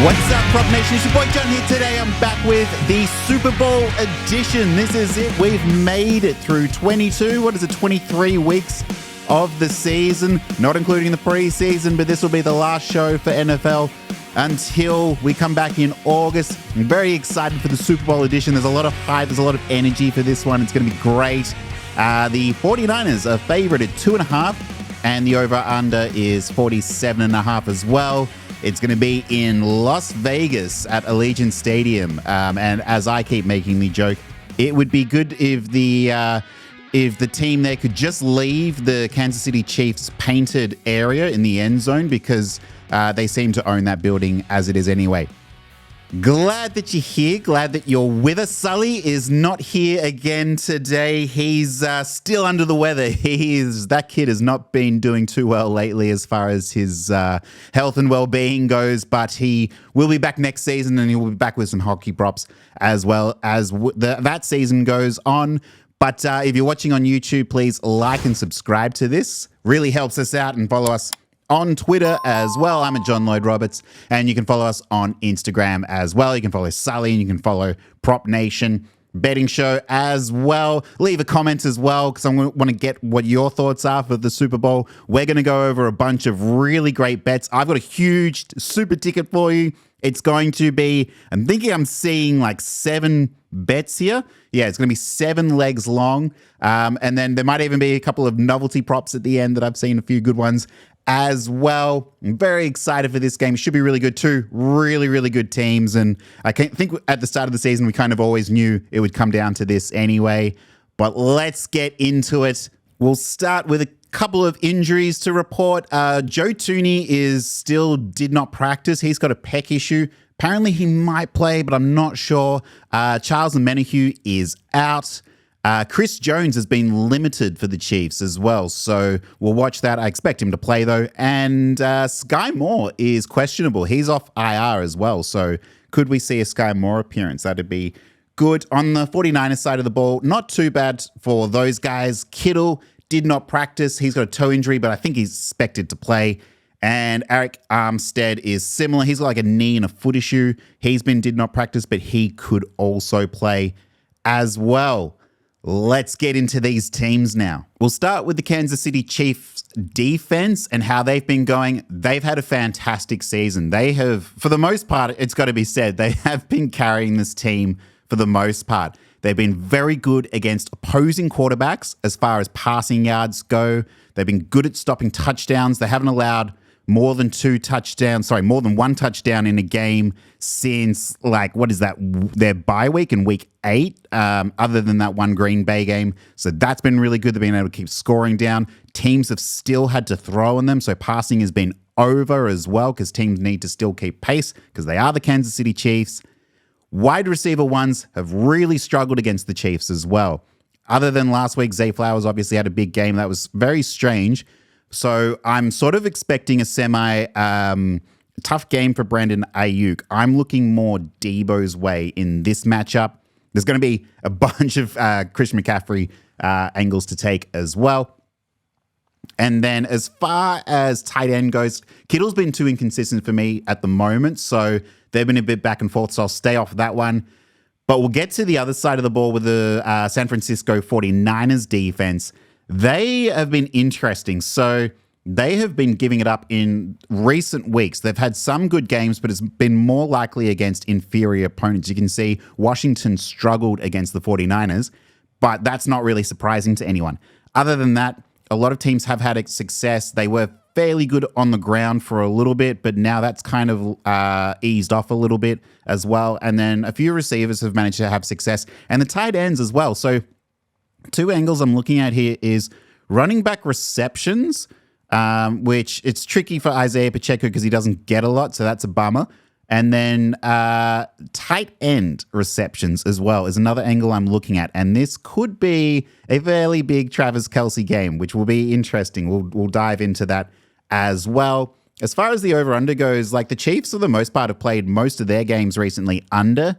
What's up, Prop Nation? It's your boy John here today. I'm back with the Super Bowl edition. This is it. We've made it through 23 weeks of the season, not including the preseason, but this will be the last show for NFL until we come back in August. I'm very excited for the Super Bowl edition. There's a lot of hype. There's a lot of energy for this one. It's going to be great. The 49ers are favored at 2.5, and the over-under is 47.5 as well. It's going to be in Las Vegas at Allegiant Stadium. And as I keep making the joke, it would be good if the team there could just leave the Kansas City Chiefs painted area in the end zone, because they seem to own that building as it is anyway. Glad that you're here. Glad that you're with us. Sully is not here again today. He's still under the weather. That kid has not been doing too well lately as far as his health and well-being goes, but he will be back next season, and he will be back with some hockey props as well as that season goes on. But if you're watching on YouTube, please like and subscribe to this. Really helps us out, and follow us on Twitter as well. I'm at John Lloyd Roberts, and you can follow us on Instagram as well. You can follow Sully, and you can follow Prop Nation Betting Show as well. Leave a comment as well, because I want to get what your thoughts are for the Super Bowl. We're going to go over a bunch of really great bets. I've got a huge super ticket for you. It's going to be, I'm seeing like 7 bets here. Yeah, it's going to be 7 legs long. And then there might even be a couple of novelty props at the end that I've seen a few good ones as well. I'm very excited for this game. Should be really good too. Really, really good teams. And I think at the start of the season, we kind of always knew it would come down to this anyway. But let's get into it. We'll start with a couple of injuries to report. Joe Tooney did not practice. He's got a pec issue. Apparently he might play, but I'm not sure. Charles Omenihu is out. Chris Jones has been limited for the Chiefs as well, so we'll watch that. I expect him to play, though. And Sky Moore is questionable. He's off IR as well, so could we see a Sky Moore appearance? That'd be good. On the 49ers side of the ball, not too bad for those guys. Kittle did not practice. He's got a toe injury, but I think he's expected to play. And Aiyuk Armstead is similar. He's got like a knee and a foot issue. Did not practice, but he could also play as well. Let's get into these teams now. We'll start with the Kansas City Chiefs defense and how they've been going. They've had a fantastic season. They have, for the most part, it's got to be said, they have been carrying this team for the most part. They've been very good against opposing quarterbacks as far as passing yards go. They've been good at stopping touchdowns. They haven't allowed more than more than one touchdown in a game since, their bye week in week 8, other than that one Green Bay game. So that's been really good. They've been able to keep scoring down. Teams have still had to throw on them, so passing has been over as well, because teams need to still keep pace, because they are the Kansas City Chiefs. Wide receiver ones have really struggled against the Chiefs as well. Other than last week, Zay Flowers obviously had a big game. That was very strange. So I'm sort of expecting a tough game for Brandon Aiyuk. I'm looking more Deebo's way in this matchup. There's going to be a bunch of Christian McCaffrey angles to take as well. And then as far as tight end goes, Kittle's been too inconsistent for me at the moment. So they've been a bit back and forth. So I'll stay off that one. But we'll get to the other side of the ball with the San Francisco 49ers defense. They have been interesting. So they have been giving it up in recent weeks. They've had some good games, but it's been more likely against inferior opponents. You can see Washington struggled against the 49ers, but that's not really surprising to anyone. Other than that, a lot of teams have had success. They were fairly good on the ground for a little bit, but now that's kind of eased off a little bit as well. And then a few receivers have managed to have success, and the tight ends as well. So 2 angles I'm looking at here is running back receptions, which it's tricky for Isaiah Pacheco because he doesn't get a lot, so that's a bummer. And then tight end receptions as well is another angle I'm looking at. And this could be a fairly big Travis Kelce game, which will be interesting. We'll dive into that as well. As far as the over-under goes, the Chiefs for the most part have played most of their games recently under.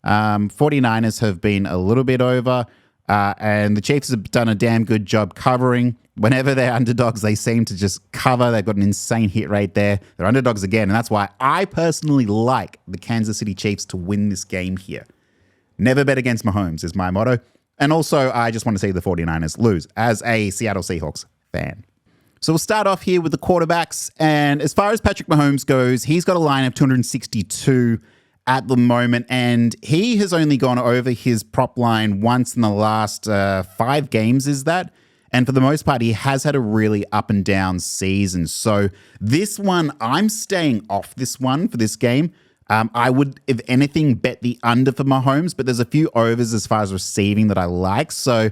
49ers have been a little bit over. And the Chiefs have done a damn good job covering. Whenever they're underdogs, they seem to just cover. They've got an insane hit rate there. They're underdogs again, and that's why I personally like the Kansas City Chiefs to win this game here. Never bet against Mahomes is my motto. And also, I just want to see the 49ers lose as a Seattle Seahawks fan. So we'll start off here with the quarterbacks. And as far as Patrick Mahomes goes, he's got a line of 262 at the moment, and he has only gone over his prop line once in the last 5 games, is that? And for the most part, he has had a really up and down season. So this one, I'm staying off this one for this game. I would, if anything, bet the under for Mahomes, but there's a few overs as far as receiving that I like. So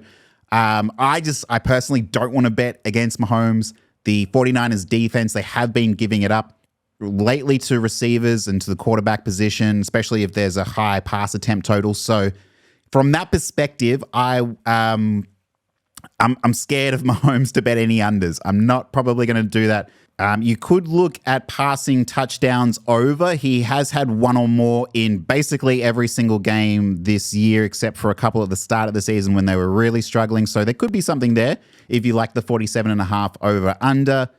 I personally don't want to bet against Mahomes. The 49ers defense, they have been giving it up lately to receivers and to the quarterback position, especially if there's a high pass attempt total. So from that perspective, I'm scared of Mahomes to bet any unders. I'm not probably going to do that. You could look at passing touchdowns over. He has had one or more in basically every single game this year, except for a couple at the start of the season when they were really struggling. So there could be something there if you like the 47.5 over under.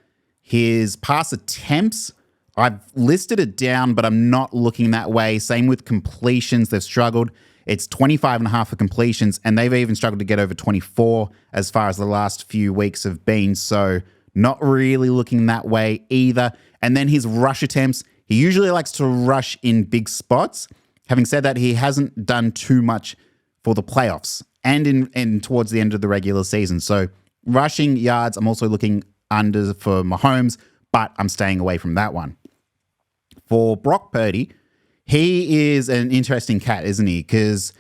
His pass attempts, I've listed it down, but I'm not looking that way. Same with completions. They've struggled. It's 25.5 for completions, and they've even struggled to get over 24 as far as the last few weeks have been. So not really looking that way either. And then his rush attempts, he usually likes to rush in big spots. Having said that, he hasn't done too much for the playoffs and in towards the end of the regular season. So rushing yards, I'm also looking under for Mahomes, but I'm staying away from that one. For Brock Purdy, he is an interesting cat, isn't he? Because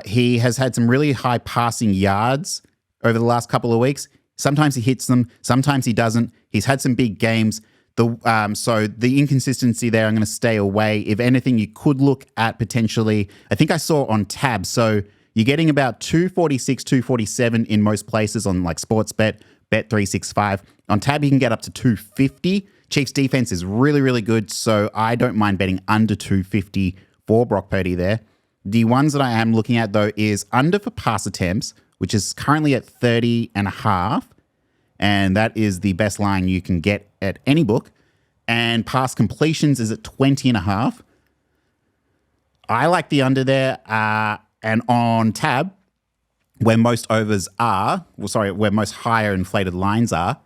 he has had some really high passing yards over the last couple of weeks. Sometimes he hits them, sometimes he doesn't. He's had some big games. So the inconsistency there, I'm going to stay away. If anything, you could look at potentially, I think I saw on Tab. So you're getting about 246, 247 in most places on like Sportsbet, Bet365. On Tab, you can get up to 250. Chiefs defense is really, really good. So I don't mind betting under 250 for Brock Purdy there. The ones that I am looking at though is under for pass attempts, which is currently at 30.5. And that is the best line you can get at any book. And pass completions is at 20.5. I like the under there. And on Tab, where most overs are, where most higher inflated lines are,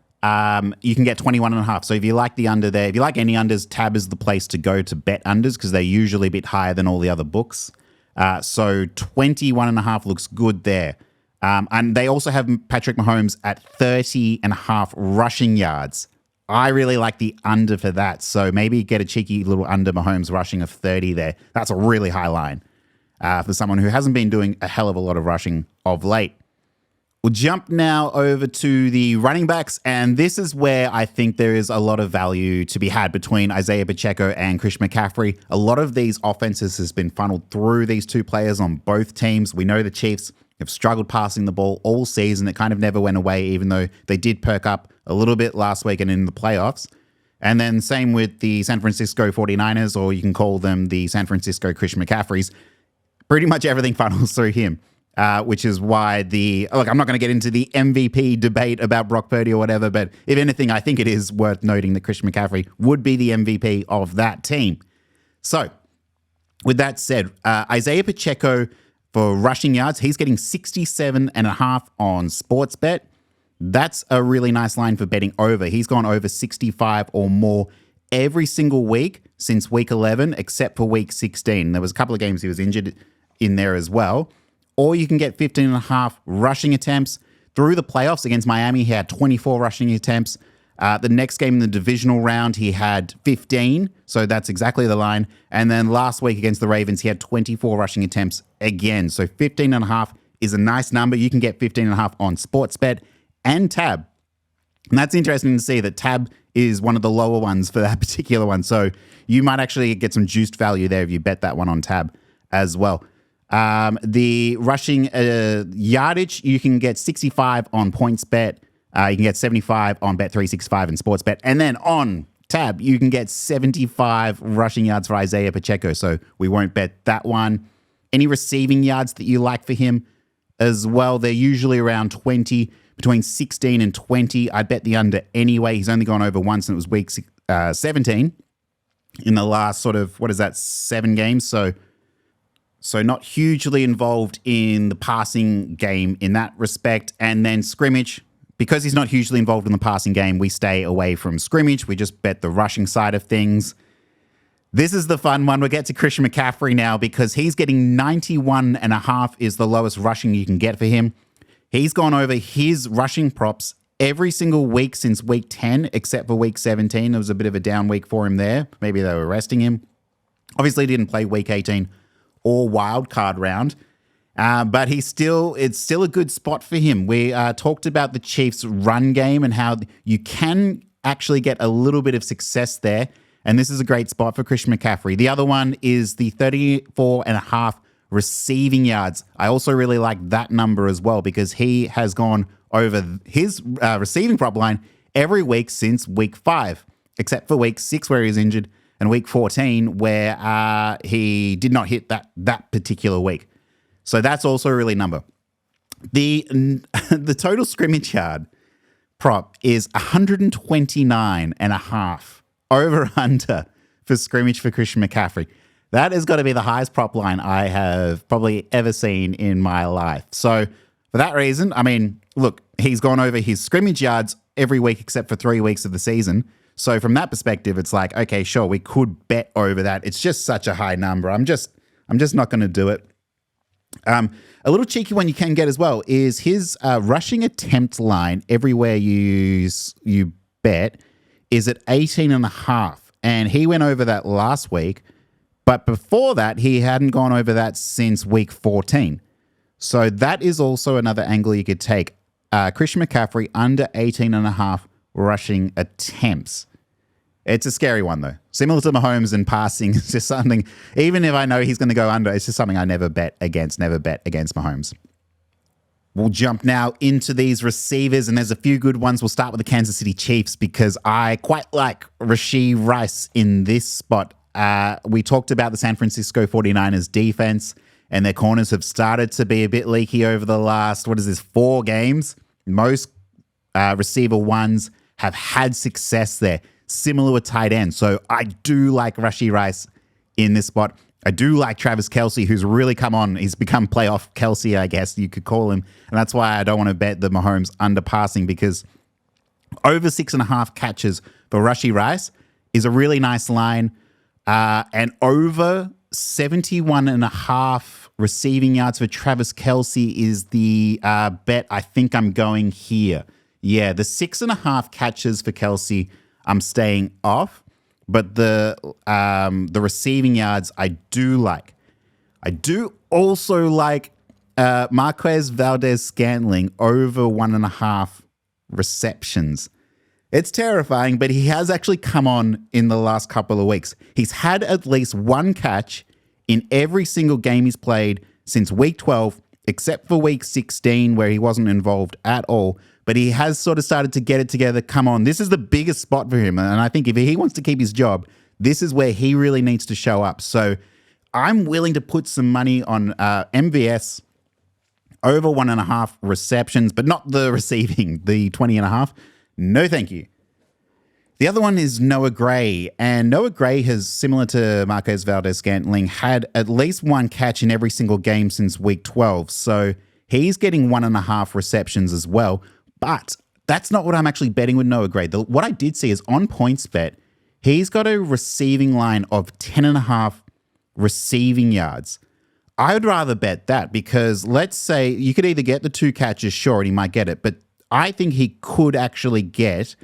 you can get 21.5. So if you like the under there, if you like any unders, Tab is the place to go to bet unders because they're usually a bit higher than all the other books. So 21.5 looks good there. And they also have Patrick Mahomes at 30.5 rushing yards. I really like the under for that. So maybe get a cheeky little under Mahomes rushing of 30 there. That's a really high line for someone who hasn't been doing a hell of a lot of rushing of late. We'll jump now over to the running backs, and this is where I think there is a lot of value to be had between Isaiah Pacheco and Christian McCaffrey. A lot of these offenses has been funneled through these two players on both teams. We know the Chiefs have struggled passing the ball all season. It kind of never went away, even though they did perk up a little bit last week and in the playoffs. And then same with the San Francisco 49ers, or you can call them the San Francisco Christian McCaffreys. Pretty much everything funnels through him. Which is why I'm not going to get into the MVP debate about Brock Purdy or whatever, but if anything, I think it is worth noting that Christian McCaffrey would be the MVP of that team. So, with that said, Isaiah Pacheco for rushing yards, he's getting 67.5 on Sportsbet. That's a really nice line for betting over. He's gone over 65 or more every single week since week 11, except for week 16. There was a couple of games he was injured in there as well. Or you can get 15.5 rushing attempts. Through the playoffs against Miami, he had 24 rushing attempts. The next game in the divisional round, he had 15. So that's exactly the line. And then last week against the Ravens, he had 24 rushing attempts again. So 15.5 is a nice number. You can get 15.5 on Sportsbet and Tab. And that's interesting to see that Tab is one of the lower ones for that particular one. So you might actually get some juiced value there if you bet that one on Tab as well. The rushing yardage, you can get 65 on PointsBet. You can get 75 on Bet365 and Sportsbet. And then on Tab, you can get 75 rushing yards for Isaiah Pacheco. So we won't bet that one. Any receiving yards that you like for him, as well. They're usually around 20, between 16 and 20. I'd bet the under anyway. He's only gone over once, and it was week 17 in the last sort of, 7 games. So not hugely involved in the passing game in that respect. And then scrimmage, because he's not hugely involved in the passing game, we stay away from scrimmage. We just bet the rushing side of things. This is the fun one. We'll get to Christian McCaffrey now because he's getting 91.5 is the lowest rushing you can get for him. He's gone over his rushing props every single week since week 10, except for week 17. It was a bit of a down week for him there. Maybe they were resting him. Obviously didn't play week 18 or wild card round, but it's still a good spot for him. We talked about the Chiefs' run game and how you can actually get a little bit of success there. And this is a great spot for Christian McCaffrey. The other one is the 34.5 receiving yards. I also really like that number as well because he has gone over his receiving prop line every week since week 5, except for week 6 where he was injured and week 14 where he did not hit that particular week. So that's also a really number. The total scrimmage yard prop is 129.5. Over under for scrimmage for Christian McCaffrey. That has got to be the highest prop line I have probably ever seen in my life. So for that reason, I mean, look, he's gone over his scrimmage yards every week except for 3 weeks of the season. So from that perspective, it's like, okay, sure, we could bet over that. It's just such a high number. I'm just not going to do it. A little cheeky one you can get as well is his rushing attempt line everywhere you bet is at 18.5. And he went over that last week. But before that, he hadn't gone over that since week 14. So that is also another angle you could take. Christian McCaffrey under 18.5 rushing attempts. It's a scary one, though. Similar to Mahomes in passing, it's just something, even if I know he's going to go under, it's just something I never bet against Mahomes. We'll jump now into these receivers, and there's a few good ones. We'll start with the Kansas City Chiefs because I quite like Rashee Rice in this spot. We talked about the San Francisco 49ers defense, and their corners have started to be a bit leaky over the last, 4 games. Most receiver ones have had success there, similar with tight end. So I do like Rashee Rice in this spot. I do like Travis Kelce, who's really come on. He's become playoff Kelce, I guess you could call him. And that's why I don't want to bet the Mahomes under passing because over 6.5 catches for Rashee Rice is a really nice line. And over 71.5 receiving yards for Travis Kelce is the bet I think I'm going here. Yeah, the 6.5 catches for Kelce, I'm staying off. But the receiving yards I do like. I do also like Marquez Valdez-Scantling over 1.5 receptions. It's terrifying, but he has actually come on in the last couple of weeks. He's had at least 1 catch in every single game he's played since week 12, except for week 16 where he wasn't involved at all. But he has sort of started to get it together. Come on, this is the biggest spot for him. And I think if he wants to keep his job, this is where he really needs to show up. So I'm willing to put some money on MVS over 1.5 receptions, but not the receiving, the 20.5. No, thank you. The other one is Noah Gray. And Noah Gray has, similar to Marquez Valdez-Scantling, had at least 1 catch in every single game since week 12. So he's getting 1.5 receptions as well. But that's not what I'm actually betting with Noah Gray. What I did see is on PointsBet, he's got a receiving line of 10.5 receiving yards. I would rather bet that because let's say you could either get the 2 catches, sure, and he might get it. But I think he could actually get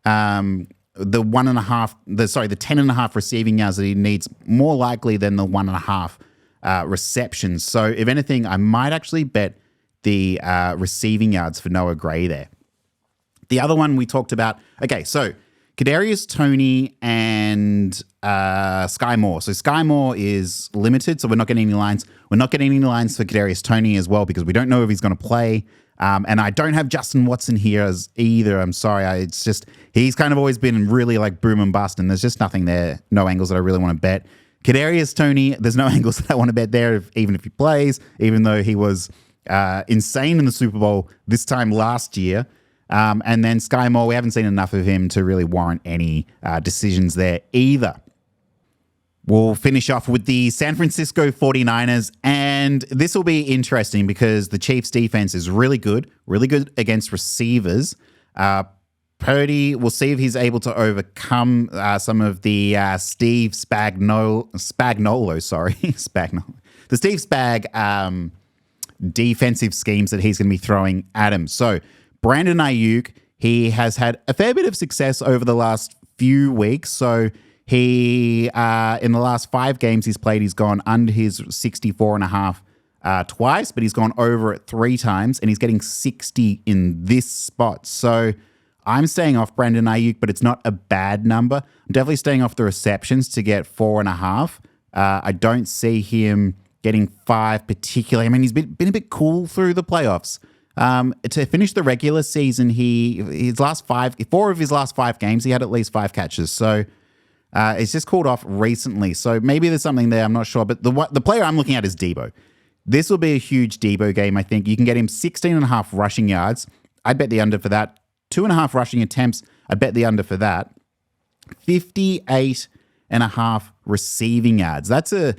the 10.5 receiving yards that he needs more likely than the 1.5 receptions. So if anything, I might actually bet the receiving yards for Noah Gray there. The other one we talked about, okay, so Kadarius Toney and Sky Moore. So Sky Moore is limited, so we're not getting any lines. We're not getting any lines for Kadarius Toney as well because we don't know if he's going to play. And I don't have Justin Watson here as either. I'm sorry. It's just, he's kind of always been really like boom and bust, and there's just nothing there, no angles that I really want to bet. Kadarius Toney, there's no angles that I want to bet there, even if he plays, even though he was insane in the Super Bowl this time last year. And then Sky Moore, we haven't seen enough of him to really warrant any decisions there either. We'll finish off with the San Francisco 49ers, and this will be interesting because the Chiefs' defense is really good against receivers. Purdy, we'll see if he's able to overcome some of the Steve Spagnuolo, the Steve Spag defensive schemes that he's going to be throwing at him. So Brandon Aiyuk, he has had a fair bit of success over the last few weeks. So he, in the last 5 games he's played, he's gone under his 64.5 twice, but he's gone over it 3 times, and he's getting 60 in this spot. So I'm staying off Brandon Aiyuk, but it's not a bad number. I'm definitely staying off the receptions to get 4.5. I don't see him getting 5 particularly. I mean, he's been a bit cool through the playoffs. To finish the regular season, 4 of his last 5 games, he had at least 5 catches. So it's just cooled off recently. So maybe there's something there. I'm not sure. But the player I'm looking at is Deebo. This will be a huge Deebo game, I think. You can get him 16.5 rushing yards. I'd bet the under for that. 2.5 rushing attempts. I'd bet the under for that. 58.5 receiving yards. It's a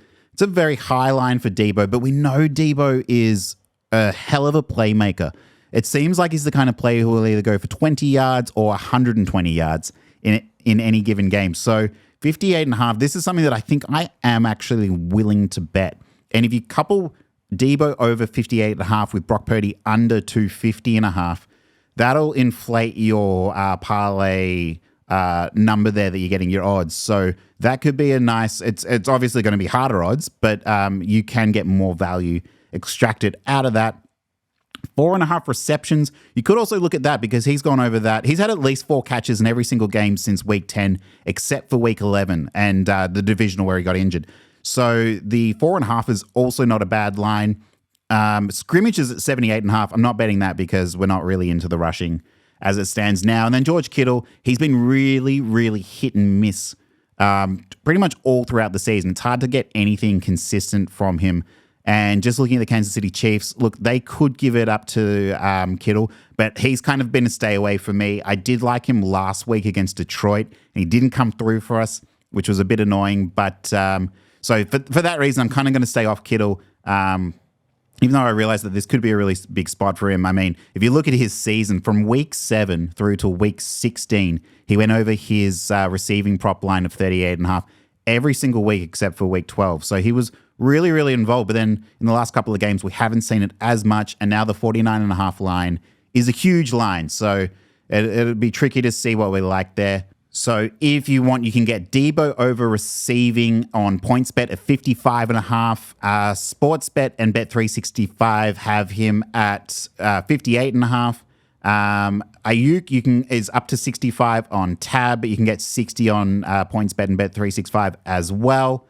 very high line for Deebo, but we know Deebo is a hell of a playmaker. It seems like he's the kind of player who will either go for 20 yards or 120 yards in any given game. So 58.5, this is something that I think I am actually willing to bet. And if you couple Deebo over 58.5 with Brock Purdy under 250.5, that'll inflate your parlay number there that you're getting your odds. So that could be a nice, it's obviously going to be harder odds, but you can get more value extracted out of that. 4.5 receptions. You could also look at that because he's gone over that. He's had at least 4 catches in every single game since week 10, except for week 11 and the divisional where he got injured. So the 4.5 is also not a bad line. Scrimmage is at 78.5. I'm not betting that because we're not really into the rushing as it stands now. And then George Kittle, he's been really, really hit and miss pretty much all throughout the season. It's hard to get anything consistent from him. And just looking at the Kansas City Chiefs, look, they could give it up to Kittle, but he's kind of been a stay away for me. I did like him last week against Detroit, and he didn't come through for us, which was a bit annoying. But so for that reason, I'm kind of going to stay off Kittle, even though I realize that this could be a really big spot for him. I mean, if you look at his season from week 7 through to week 16, he went over his receiving prop line of 38.5 every single week except for week 12. So he was really, really involved. But then in the last couple of games, we haven't seen it as much. And now the 49.5 line is a huge line. So it'll be tricky to see what we like there. So if you want, you can get Deebo over receiving on PointsBet at 55.5. SportsBet and Bet365 have him at 58.5. Aiyuk is up to 65 on Tab, but you can get 60 on PointsBet and Bet365 as well.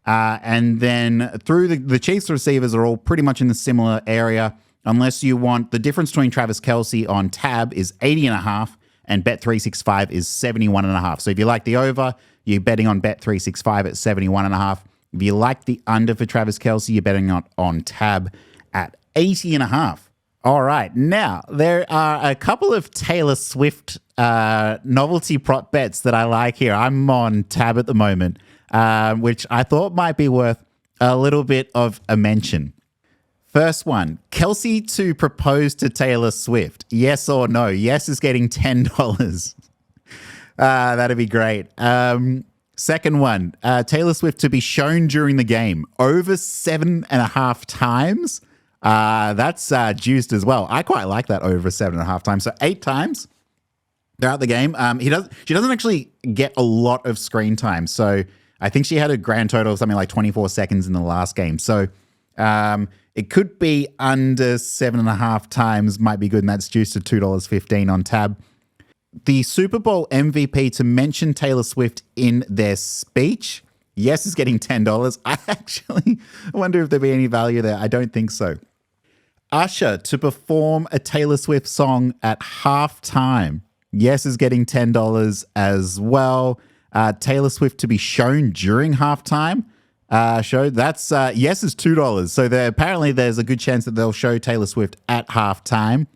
And then through the Chiefs receivers are all pretty much in the similar area, unless you want the difference between Travis Kelce on Tab is 80.5 and Bet365 is 71.5. So if you like the over, you're betting on Bet365 at 71.5. If you like the under for Travis Kelce, you're betting on Tab at 80.5. All right. Now, there are a couple of Taylor Swift novelty prop bets that I like here. I'm on Tab at the moment, which I thought might be worth a little bit of a mention. First one, Kelce to propose to Taylor Swift. Yes or no? Yes is getting $10. That'd be great. Second one, Taylor Swift to be shown during the game. Over 7.5 times. That's juiced as well. I quite like that over 7.5 times. So 8 times throughout the game. She doesn't actually get a lot of screen time. So I think she had a grand total of something like 24 seconds in the last game. So it could be under 7.5 times, might be good. And that's juiced to $2.15 on Tab. The Super Bowl MVP to mention Taylor Swift in their speech. Yes is getting $10. I actually wonder if there'd be any value there. I don't think so. Usher to perform a Taylor Swift song at halftime. Yes is getting $10 as well. Taylor Swift to be shown during halftime. show. That's Yes is $2. So apparently there's a good chance that they'll show Taylor Swift at halftime.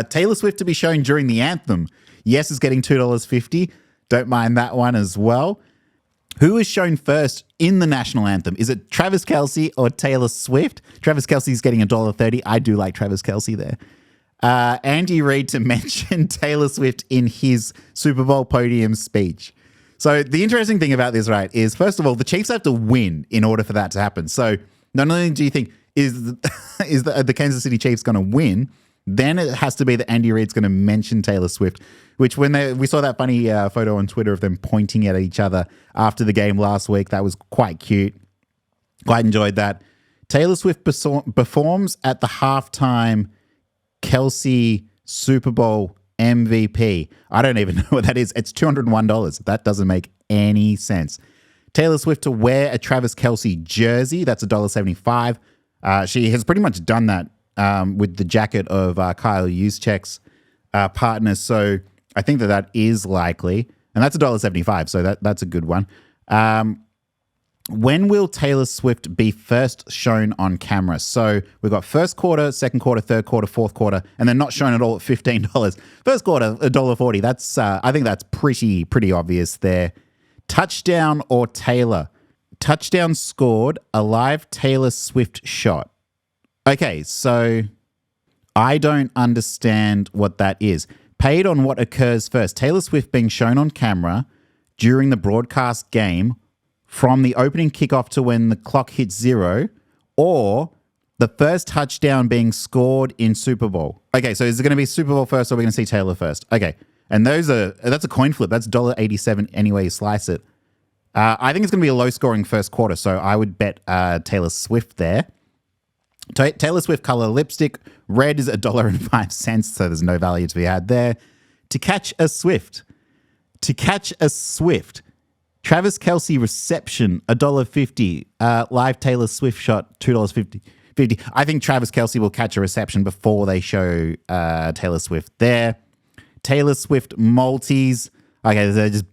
Taylor Swift to be shown during the anthem. Yes is getting $2.50. Don't mind that one as well. Who is shown first in the national anthem? Is it Travis Kelce or Taylor Swift? Travis Kelce's getting $1.30. I do like Travis Kelce there. Andy Reid to mention Taylor Swift in his Super Bowl podium speech. So the interesting thing about this, right, is first of all, the Chiefs have to win in order for that to happen. So not only do you think, is the Kansas City Chiefs going to win, then it has to be that Andy Reid's going to mention Taylor Swift, which when we saw that funny photo on Twitter of them pointing at each other after the game last week, that was quite cute. Quite enjoyed that. Taylor Swift performs at the halftime Kelce Super Bowl MVP. I don't even know what that is. It's $201. That doesn't make any sense. Taylor Swift to wear a Travis Kelce jersey. That's $1.75. She has pretty much done that with the jacket of Kyle Juszczyk's partner. So I think that is likely. And that's $1.75. So that's a good one. When will Taylor Swift be first shown on camera? So we've got first quarter, second quarter, third quarter, fourth quarter, and then not shown at all at $15. First quarter, $1.40. That's I think that's pretty obvious there. Touchdown or Taylor? Touchdown scored, a live Taylor Swift shot. Okay, so I don't understand what that is. Paid on what occurs first. Taylor Swift being shown on camera during the broadcast game from the opening kickoff to when the clock hits 0, or the first touchdown being scored in Super Bowl. Okay, so is it going to be Super Bowl first, or are we going to see Taylor first? Okay, and that's a coin flip. That's $1.87 any way you slice it. I think it's going to be a low-scoring first quarter, so I would bet Taylor Swift there. Taylor Swift color lipstick. Red is $1.05, so there's no value to be had there. To catch a Swift. Travis Kelce reception, $1.50. Live Taylor Swift shot, $2.50. I think Travis Kelce will catch a reception before they show Taylor Swift there. Taylor Swift multis. Okay, they're just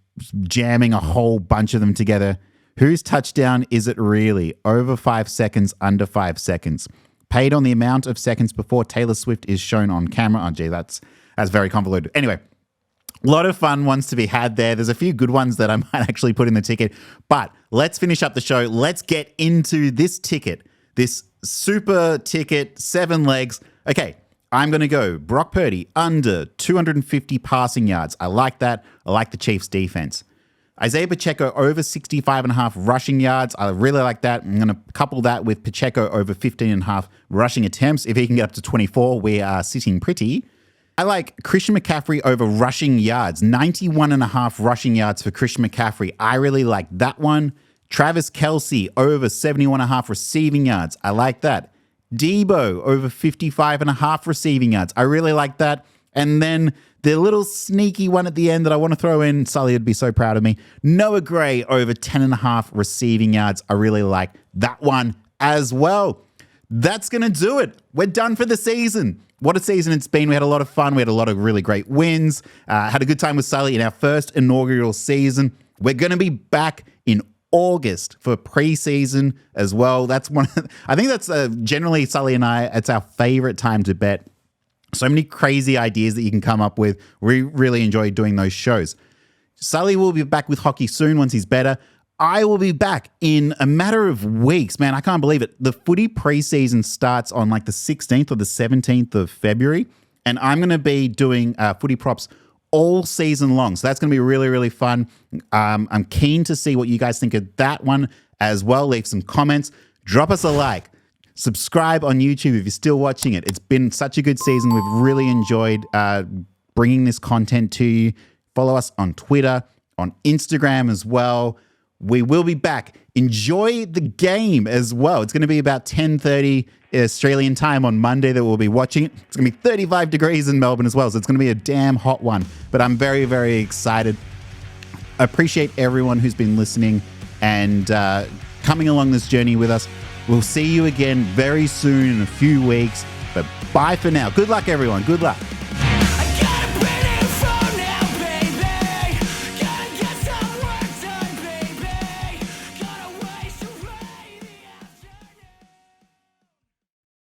jamming a whole bunch of them together. Whose touchdown is it really? Over 5 seconds, under 5 seconds. Paid on the amount of seconds before Taylor Swift is shown on camera. Oh, gee, that's very convoluted. Anyway, a lot of fun ones to be had there. There's a few good ones that I might actually put in the ticket. But let's finish up the show. Let's get into this ticket, this super ticket, 7 legs. Okay, I'm going to go Brock Purdy under 250 passing yards. I like that. I like the Chiefs' defense. Isaiah Pacheco over 65.5 rushing yards. I really like that. I'm going to couple that with Pacheco over 15.5 rushing attempts. If he can get up to 24, we are sitting pretty. I like Christian McCaffrey over rushing yards. 91.5 rushing yards for Christian McCaffrey. I really like that one. Travis Kelce over 71.5 receiving yards. I like that. Deebo over 55.5 receiving yards. I really like that. And then the little sneaky one at the end that I want to throw in, Sully would be so proud of me. Noah Gray over 10.5 receiving yards. I really like that one as well. That's going to do it. We're done for the season. What a season it's been. We had a lot of fun. We had a lot of really great wins. Had a good time with Sully in our first inaugural season. We're going to be back in August for preseason as well. That's I think that's generally Sully and I, it's our favorite time to bet. So many crazy ideas that you can come up with. We really enjoy doing those shows. Sully will be back with hockey soon once he's better. I will be back in a matter of weeks. Man, I can't believe it. The footy preseason starts on like the 16th or the 17th of February. And I'm going to be doing footy props all season long. So that's going to be really, really fun. I'm keen to see what you guys think of that one as well. Leave some comments. Drop us a like. Subscribe on YouTube if you're still watching it. It's been such a good season. We've really enjoyed bringing this content to you. Follow us on Twitter, on Instagram as well. We will be back. Enjoy the game as well. It's going to be about 10:30 Australian time on Monday that we'll be watching it. It's going to be 35 degrees in Melbourne as well, so it's going to be a damn hot one. But I'm very, very excited. I appreciate everyone who's been listening and coming along this journey with us. We'll see you again very soon in a few weeks. But bye for now. Good luck, everyone. Good luck.